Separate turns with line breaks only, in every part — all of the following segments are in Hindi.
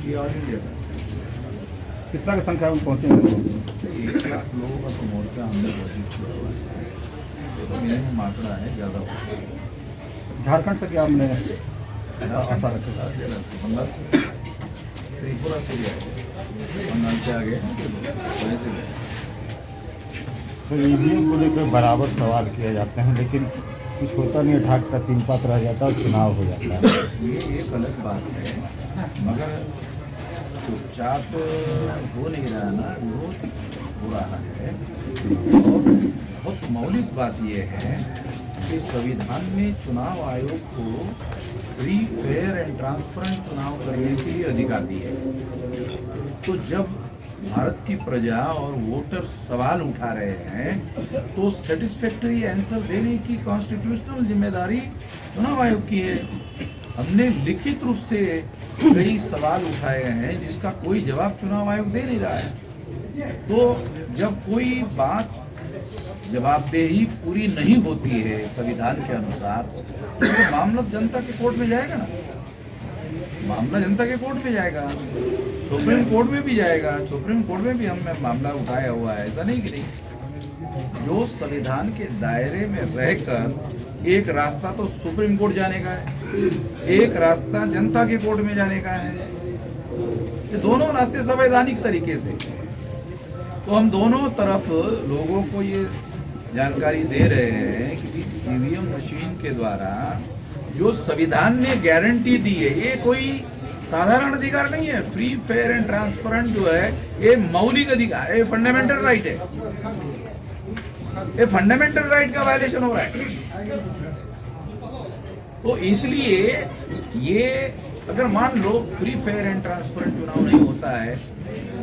ये ऑल इंडिया का
कितना की संख्या में पहुँचे हैं लोग?
1 लाख लोगों का तो मोर्चा हमने घोषित किया हुआ है, तो मिनिमम आंकड़ा है, ज़्यादा होगा।
झारखंड से क्या हमने आशा रखा?
बंगाल से, त्रिपुरा से भी आए, बंगाल से आगे वहीं से गए।
तो ईवीएम को लेकर बराबर सवाल किए जाते हैं, लेकिन कुछ होता नहीं है, ठाक का 3 पात रह जाता है और चुनाव हो जाता है।
ये एक अलग बात है, मगर चुपचाप हो नहीं रहा ना, विरोध हो रहा है। और बहुत मौलिक बात यह है कि संविधान में चुनाव आयोग को फ्री, फेयर एंड ट्रांसपेरेंट चुनाव करने के लिए अधिकार दिए। तो जब भारत की प्रजा और वोटर सवाल उठा रहे हैं तो सेटिस्फैक्टरी आंसर देने की कॉन्स्टिट्यूशनल जिम्मेदारी चुनाव आयोग की है। हमने लिखित रूप से कई सवाल उठाए हैं जिसका कोई जवाब चुनाव आयोग दे नहीं रहा है। तो जब कोई बात जवाबदेही पूरी नहीं होती है संविधान के अनुसार, तो मामला जनता के कोर्ट में जाएगा ना, मामला जनता के कोर्ट में जाएगा, सुप्रीम कोर्ट में भी जाएगा। सुप्रीम कोर्ट में भी हमने मामला उठाया हुआ है, ऐसा नहीं कि नहीं। जो संविधान के दायरे में रहकर एक रास्ता तो सुप्रीम कोर्ट जाने का है, एक रास्ता जनता के कोर्ट में जाने का है। ये दोनों रास्ते संवैधानिक तरीके से, तो हम दोनों तरफ लोगों को ये जानकारी दे रहे हैं कि ईवीएम मशीन के द्वारा जो संविधान ने गारंटी दी है, ये कोई साधारण अधिकार नहीं है। फ्री, फेयर एंड ट्रांसपेरेंट जो है ये मौलिक अधिकार, ये फंडामेंटल राइट है। ये फंडामेंटल राइट का वायलेशन हो रहा है। तो इसलिए ये अगर मान लो फ्री, फेयर एंड ट्रांसपेरेंट चुनाव नहीं होता है,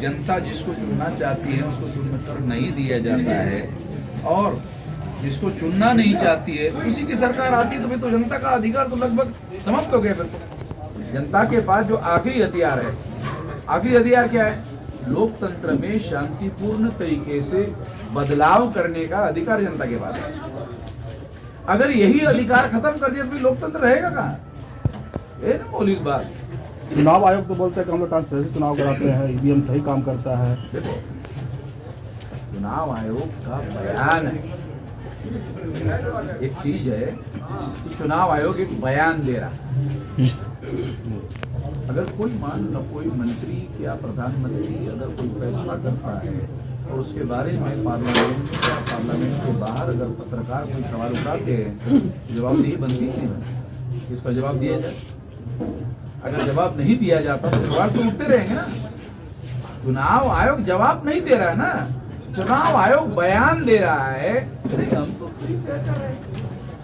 जनता जिसको चुनना चाहती है उसको चुनकर नहीं दिया जाता है, और जिसको चुनना नहीं चाहती है उसी की सरकार आती है, तो फिर तो जनता का अधिकार तो लगभग समाप्त हो गया। फिर तो जनता के पास जो आखिरी हथियार है, आखिरी हथियार क्या है? लोकतंत्र में शांतिपूर्ण तरीके से बदलाव करने का अधिकार जनता के पास है। अगर यही अधिकार खत्म कर दिया तो लोकतंत्र रहेगा कहाँ? ये ना मौलिक बात।
चुनाव आयोग तो बोलते हैं कि हम लोग ट्रांसपेरेंसी चुनाव कराते हैं, ईवीएम सही काम करता है।
देखो, चुनाव आयोग का बयान है, एक चीज है कि चुनाव आयोग एक बयान दे रहा है। अगर कोई मान लो कोई मंत्री या प्रधानमंत्री अगर कोई फैसला करता है और उसके बारे में पार्लियामेंट या पार्लियामेंट के बाहर अगर पत्रकार कोई सवाल उठाते हैं, जवाबदेही बनती नहीं, इसका जवाब दिया जाए। अगर जवाब नहीं दिया जाता तो सवाल तो उठते रहेंगे ना। चुनाव आयोग जवाब नहीं दे रहा है ना, चुनाव आयोग बयान दे रहा है। अरे हम तो फ्री फेयर कर रहे हैं,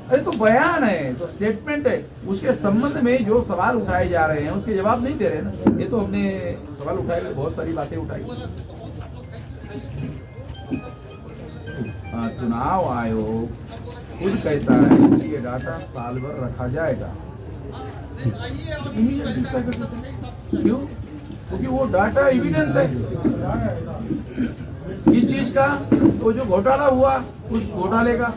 अरे तो बयान है, तो स्टेटमेंट है, उसके संबंध में जो सवाल उठाए जा रहे हैं उसके जवाब नहीं दे रहे ना। ये तो हमने सवाल उठाए, बहुत सारी बातें उठाई। चुनाव आयोग खुद कहता है कि ये डाटा साल भर रखा जाएगा। क्यों? क्योंकि वो डाटा एविडेंस है किस चीज का? तो जो घोटाला हुआ उस घोटाले का।